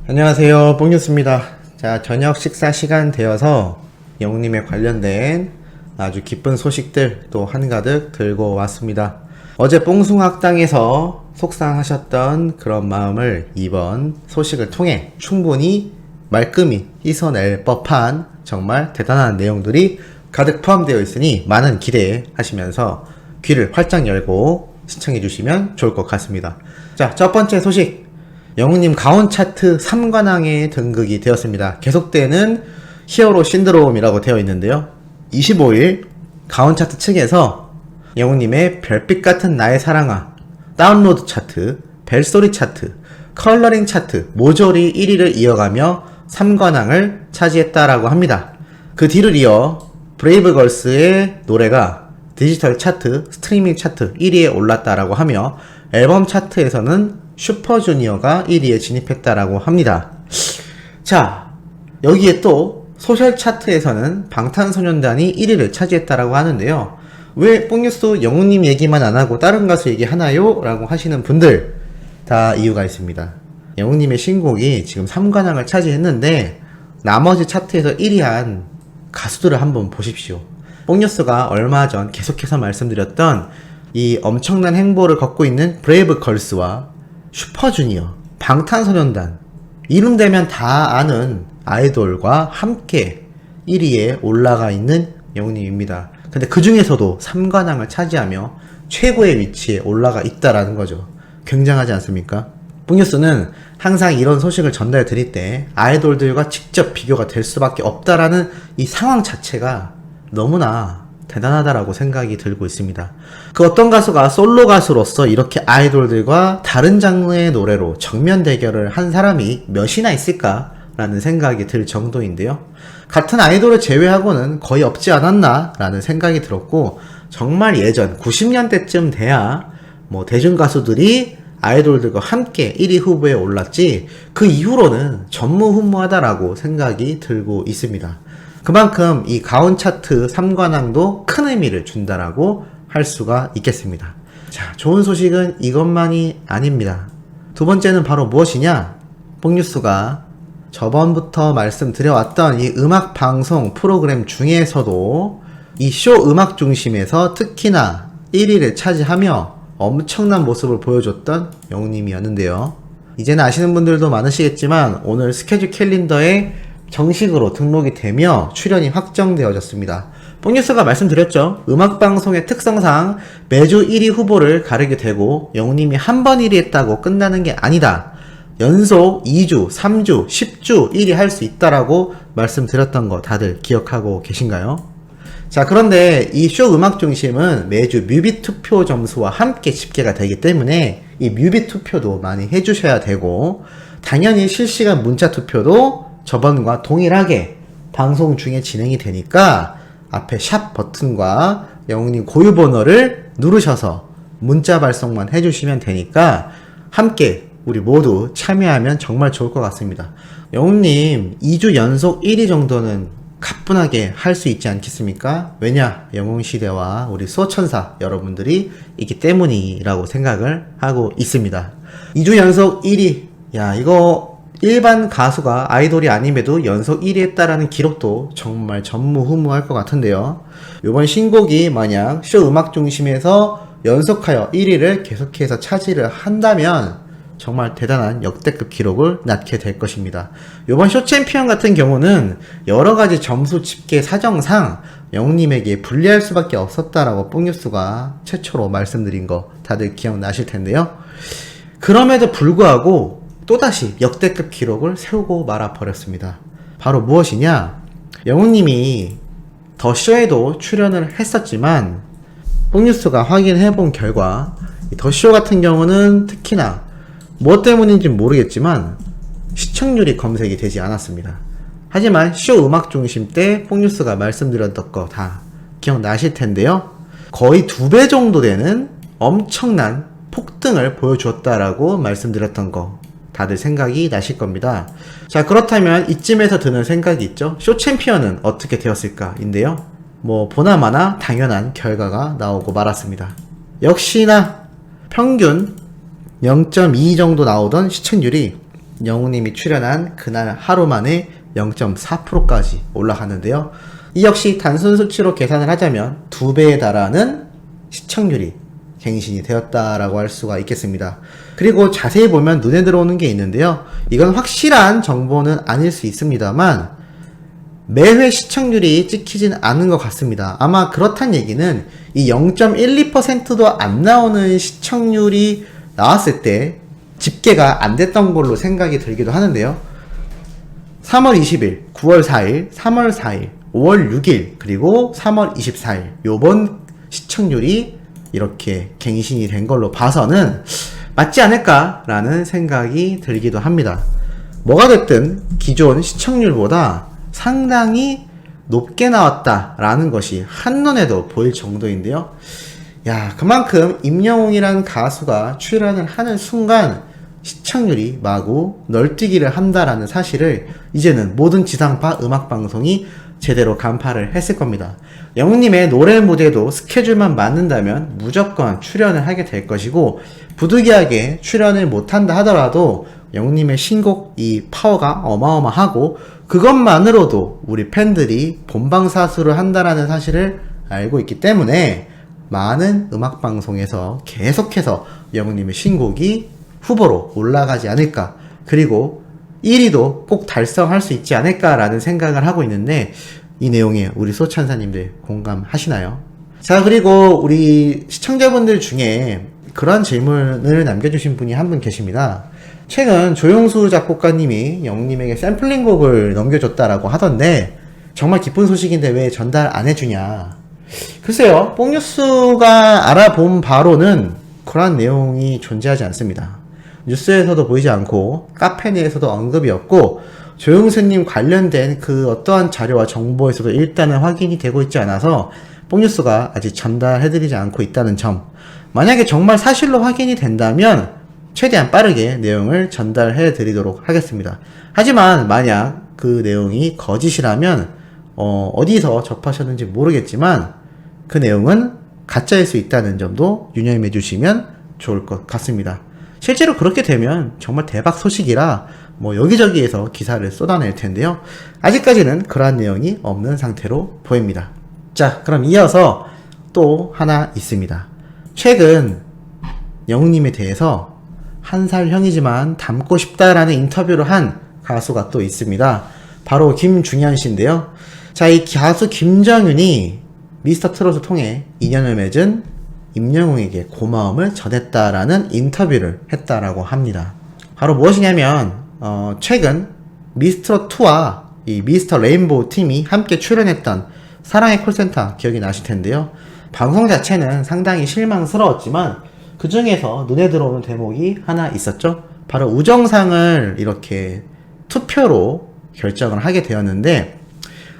안녕하세요, 뽕뉴스입니다. 자, 저녁 식사 시간 되어서 영웅님에 관련된 아주 기쁜 소식들 또 한가득 들고 왔습니다. 어제 뽕숭학당에서 속상하셨던 그런 마음을 이번 소식을 통해 충분히 말끔히 씻어낼 법한 정말 대단한 내용들이 가득 포함되어 있으니 많은 기대하시면서 귀를 활짝 열고 시청해 주시면 좋을 것 같습니다. 자, 첫 번째 소식. 영웅님 가온 차트 3관왕에 등극이 되었습니다. 계속되는 히어로 신드롬이라고 되어 있는데요. 25일 가온 차트 측에서 영웅님의 별빛 같은 나의 사랑아, 다운로드 차트, 벨소리 차트, 컬러링 차트 모조리 1위를 이어가며 3관왕을 차지했다라고 합니다. 그 뒤를 이어 브레이브걸스의 노래가 디지털 차트, 스트리밍 차트 1위에 올랐다라고 하며 앨범 차트에서는 슈퍼주니어가 1위에 진입했다라고 합니다. 자, 여기에 또 소셜 차트에서는 방탄소년단이 1위를 차지했다라고 하는데요. 왜 뽕뉴스 영웅님 얘기만 안하고 다른 가수 얘기하나요? 라고 하시는 분들 다 이유가 있습니다. 영웅님의 신곡이 지금 3관왕을 차지했는데 나머지 차트에서 1위한 가수들을 한번 보십시오. 뽕뉴스가 얼마 전 계속해서 말씀드렸던 이 엄청난 행보를 걷고 있는 브레이브걸스와 슈퍼주니어, 방탄소년단, 이름 되면 다 아는 아이돌과 함께 1위에 올라가 있는 영웅님입니다. 근데 그 중에서도 3관왕을 차지하며 최고의 위치에 올라가 있다라는 거죠. 굉장하지 않습니까? 뽕뉴스는 항상 이런 소식을 전달 드릴 때 아이돌들과 직접 비교가 될 수밖에 없다라는 이 상황 자체가 너무나 대단하다라고 생각이 들고 있습니다. 그 어떤 가수가 솔로 가수로서 이렇게 아이돌들과 다른 장르의 노래로 정면 대결을 한 사람이 몇이나 있을까라는 생각이 들 정도인데요. 같은 아이돌을 제외하고는 거의 없지 않았나 라는 생각이 들었고, 정말 예전 90년대쯤 돼야 뭐 대중 가수들이 아이돌들과 함께 1위 후보에 올랐지 그 이후로는 전무후무하다라고 생각이 들고 있습니다. 그만큼 이 가온 차트 3관왕도 큰 의미를 준다라고 할 수가 있겠습니다. 자, 좋은 소식은 이것만이 아닙니다. 두 번째는 바로 무엇이냐? 뽕뉴스가 저번부터 말씀드려왔던 이 음악방송 프로그램 중에서도 이 쇼 음악 중심에서 특히나 1위를 차지하며 엄청난 모습을 보여줬던 영웅님이었는데요. 이제는 아시는 분들도 많으시겠지만 오늘 스케줄 캘린더에 정식으로 등록이 되며 출연이 확정되어졌습니다. 뽕뉴스가 말씀드렸죠. 음악방송의 특성상 매주 1위 후보를 가르게 되고 영웅님이 한 번 1위 했다고 끝나는 게 아니다. 연속 2주, 3주, 10주 1위 할 수 있다라고 말씀드렸던 거 다들 기억하고 계신가요? 자, 그런데 이 쇼 음악 중심은 매주 뮤비 투표 점수와 함께 집계가 되기 때문에 이 뮤비 투표도 많이 해주셔야 되고, 당연히 실시간 문자 투표도 저번과 동일하게 방송 중에 진행이 되니까 앞에 샵 버튼과 영웅님 고유 번호를 누르셔서 문자 발송만 해주시면 되니까 함께 우리 모두 참여하면 정말 좋을 것 같습니다. 영웅님 2주 연속 1위 정도는 가뿐하게 할 수 있지 않겠습니까? 왜냐? 영웅시대와 우리 수호천사 여러분들이 있기 때문이라고 생각을 하고 있습니다. 2주 연속 1위, 야, 이거 일반 가수가 아이돌이 아님에도 연속 1위 했다라는 기록도 정말 전무후무할 것 같은데요. 이번 신곡이 만약 쇼 음악 중심에서 연속하여 1위를 계속해서 차지를 한다면 정말 대단한 역대급 기록을 낳게 될 것입니다. 이번 쇼 챔피언 같은 경우는 여러가지 점수 집계 사정상 영웅님에게 불리할 수밖에 없었다라고 뽕뉴스가 최초로 말씀드린 거 다들 기억나실 텐데요. 그럼에도 불구하고 또다시 역대급 기록을 세우고 말아버렸습니다. 바로 무엇이냐? 영웅님이 더 쇼에도 출연을 했었지만 뽕뉴스가 확인해본 결과 더 쇼 같은 경우는 특히나 무엇 때문인지 모르겠지만 시청률이 검색이 되지 않았습니다. 하지만 쇼 음악 중심 때 뽕뉴스가 말씀드렸던 거 다 기억나실 텐데요. 거의 2배 정도 되는 엄청난 폭등을 보여주었다라고 말씀드렸던 거 다들 생각이 나실 겁니다. 자, 그렇다면 이쯤에서 드는 생각이 있죠. 쇼 챔피언은 어떻게 되었을까 인데요. 뭐 보나마나 당연한 결과가 나오고 말았습니다. 역시나 평균 0.2 정도 나오던 시청률이 영웅님이 출연한 그날 하루 만에 0.4%까지 올라갔는데요. 이 역시 단순 수치로 계산을 하자면 2배에 달하는 시청률이 갱신이 되었다라고 할 수가 있겠습니다. 그리고 자세히 보면 눈에 들어오는 게 있는데요. 이건 확실한 정보는 아닐 수 있습니다만 매회 시청률이 찍히진 않은 것 같습니다. 아마 그렇단 얘기는 이 0.12%도 안 나오는 시청률이 나왔을 때 집계가 안 됐던 걸로 생각이 들기도 하는데요. 3월 20일, 9월 4일, 3월 4일, 5월 6일, 그리고 3월 24일 요번 시청률이 이렇게 갱신이 된 걸로 봐서는 맞지 않을까라는 생각이 들기도 합니다. 뭐가 됐든 기존 시청률보다 상당히 높게 나왔다라는 것이 한눈에도 보일 정도인데요. 야, 그만큼 임영웅이라는 가수가 출연을 하는 순간 시청률이 마구 널뛰기를 한다라는 사실을 이제는 모든 지상파 음악방송이 제대로 간파를 했을 겁니다. 영웅님의 노래 무대도 스케줄만 맞는다면 무조건 출연을 하게 될 것이고, 부득이하게 출연을 못한다 하더라도 영웅님의 신곡 이 파워가 어마어마하고 그것만으로도 우리 팬들이 본방사수를 한다라는 사실을 알고 있기 때문에 많은 음악방송에서 계속해서 영웅님의 신곡이 후보로 올라가지 않을까, 그리고 1위도 꼭 달성할 수 있지 않을까라는 생각을 하고 있는데, 이 내용에 우리 소찬사님들 공감하시나요? 자, 그리고 우리 시청자분들 중에 그런 질문을 남겨주신 분이 한 분 계십니다. 최근 조용수 작곡가님이 영웅님에게 샘플링 곡을 넘겨줬다라고 하던데 정말 기쁜 소식인데 왜 전달 안 해주냐. 글쎄요, 뽕뉴스가 알아본 바로는 그러한 내용이 존재하지 않습니다. 뉴스에서도 보이지 않고 카페 내에서도 언급이 없고 조용수님 관련된 그 어떠한 자료와 정보에서도 일단은 확인이 되고 있지 않아서 뽕뉴스가 아직 전달해드리지 않고 있다는 점, 만약에 정말 사실로 확인이 된다면 최대한 빠르게 내용을 전달해 드리도록 하겠습니다. 하지만 만약 그 내용이 거짓이라면 어디서 접하셨는지 모르겠지만 그 내용은 가짜일 수 있다는 점도 유념해 주시면 좋을 것 같습니다. 실제로 그렇게 되면 정말 대박 소식이라 여기저기에서 기사를 쏟아낼 텐데요. 아직까지는 그러한 내용이 없는 상태로 보입니다. 자, 그럼 이어서 또 하나 있습니다. 최근 영웅님에 대해서 한 살 형이지만 닮고 싶다라는 인터뷰를 한 가수가 또 있습니다. 바로 김중현 씨인데요. 자, 이 가수 김정윤이 미스터 트롯을 통해 인연을 맺은 임영웅에게 고마움을 전했다라는 인터뷰를 했다라고 합니다. 바로 무엇이냐면 최근 미스터2와 이 미스터 레인보우 팀이 함께 출연했던 사랑의 콜센터 기억이 나실 텐데요. 방송 자체는 상당히 실망스러웠지만 그 중에서 눈에 들어오는 대목이 하나 있었죠. 바로 우정상을 이렇게 투표로 결정을 하게 되었는데,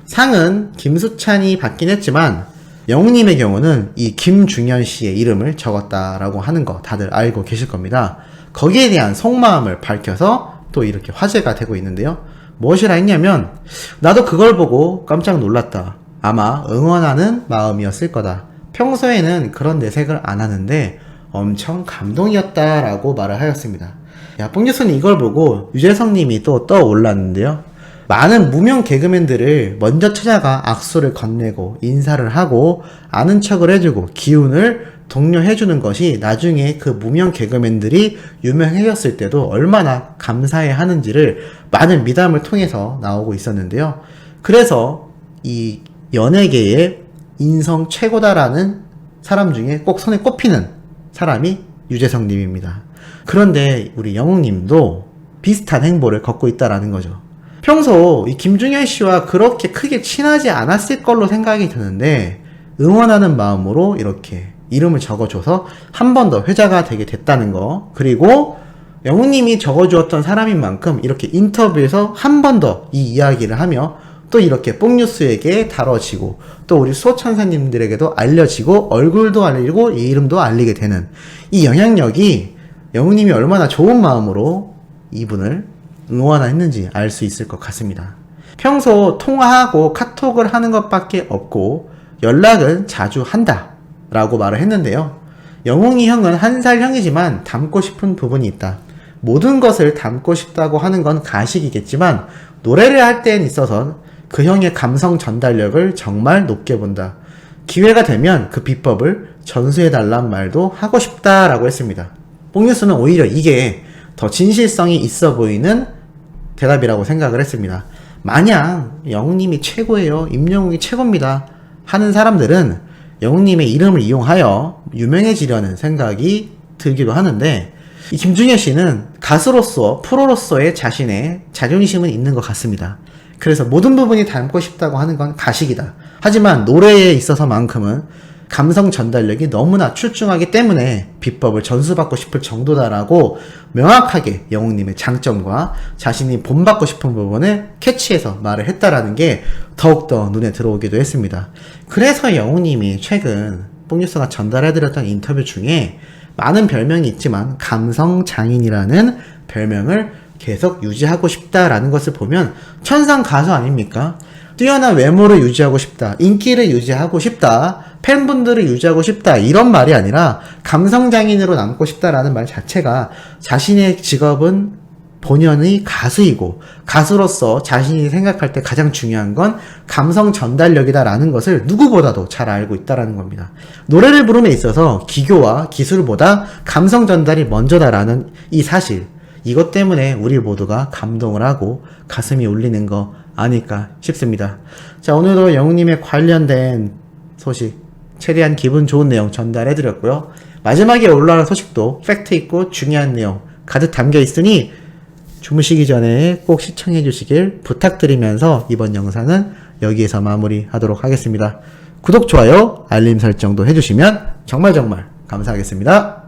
상은 김수찬이 받긴 했지만 영웅님의 경우는 이 김중현 씨의 이름을 적었다라고 하는 거 다들 알고 계실 겁니다. 거기에 대한 속마음을 밝혀서 또 이렇게 화제가 되고 있는데요. 무엇이라 했냐면, 나도 그걸 보고 깜짝 놀랐다. 아마 응원하는 마음이었을 거다. 평소에는 그런 내색을 안 하는데 엄청 감동이었다라고 말을 하였습니다. 야, 뽕뉴스는 이걸 보고 유재석님이 또 떠올랐는데요. 많은 무명 개그맨들을 먼저 찾아가 악수를 건네고 인사를 하고 아는 척을 해주고 기운을 독려해주는 것이 나중에 그 무명 개그맨들이 유명해졌을 때도 얼마나 감사해 하는지를 많은 미담을 통해서 나오고 있었는데요. 그래서 이 연예계의 인성 최고다라는 사람 중에 꼭 손에 꼽히는 사람이 유재석님입니다. 그런데 우리 영웅님도 비슷한 행보를 걷고 있다라는 거죠. 평소 이 김중현 씨와 그렇게 크게 친하지 않았을 걸로 생각이 드는데 응원하는 마음으로 이렇게 이름을 적어줘서 한 번 더 회자가 되게 됐다는 거, 그리고 영웅님이 적어주었던 사람인 만큼 이렇게 인터뷰에서 한 번 더 이 이야기를 하며 또 이렇게 뽕뉴스에게 다뤄지고 또 우리 수호천사님들에게도 알려지고 얼굴도 알리고 이 이름도 알리게 되는 이 영향력이 영웅님이 얼마나 좋은 마음으로 이분을 응원했는지 알 수 있을 것 같습니다. 평소 통화하고 카톡을 하는 것밖에 없고 연락은 자주 한다 라고 말을 했는데요. 영웅이 형은 한 살 형이지만 닮고 싶은 부분이 있다. 모든 것을 담고 싶다고 하는 건 가식이겠지만 노래를 할 때에 있어서 그 형의 감성 전달력을 정말 높게 본다. 기회가 되면 그 비법을 전수해달란 말도 하고 싶다라고 했습니다. 뽕뉴스는 오히려 이게 더 진실성이 있어 보이는 대답이라고 생각을 했습니다. 마냥 영웅님이 최고예요, 임영웅이 최고입니다 하는 사람들은 영웅님의 이름을 이용하여 유명해지려는 생각이 들기도 하는데, 이 김중현 씨는 가수로서, 프로로서의 자신의 자존심은 있는 것 같습니다. 그래서 모든 부분이 닮고 싶다고 하는 건 가식이다. 하지만 노래에 있어서만큼은 감성 전달력이 너무나 출중하기 때문에 비법을 전수받고 싶을 정도다라고 명확하게 영웅님의 장점과 자신이 본받고 싶은 부분을 캐치해서 말을 했다라는 게 더욱더 눈에 들어오기도 했습니다. 그래서 영웅님이 최근 뽕뉴스가 전달해드렸던 인터뷰 중에 많은 별명이 있지만 감성장인이라는 별명을 계속 유지하고 싶다라는 것을 보면 천상 가수 아닙니까? 뛰어난 외모를 유지하고 싶다, 인기를 유지하고 싶다, 팬분들을 유지하고 싶다, 이런 말이 아니라 감성장인으로 남고 싶다라는 말 자체가 자신의 직업은 본연의 가수이고 가수로서 자신이 생각할 때 가장 중요한 건 감성 전달력이다라는 것을 누구보다도 잘 알고 있다라는 겁니다. 노래를 부름에 있어서 기교와 기술보다 감성 전달이 먼저다라는 이 사실, 이것 때문에 우리 모두가 감동을 하고 가슴이 울리는 거 아닐까 싶습니다. 자, 오늘도 영웅님에 관련된 소식 최대한 기분 좋은 내용 전달해드렸고요. 마지막에 올라온 소식도 팩트 있고 중요한 내용 가득 담겨 있으니 주무시기 전에 꼭 시청해 주시길 부탁드리면서 이번 영상은 여기에서 마무리하도록 하겠습니다. 구독, 좋아요, 알림 설정도 해주시면 정말 감사하겠습니다.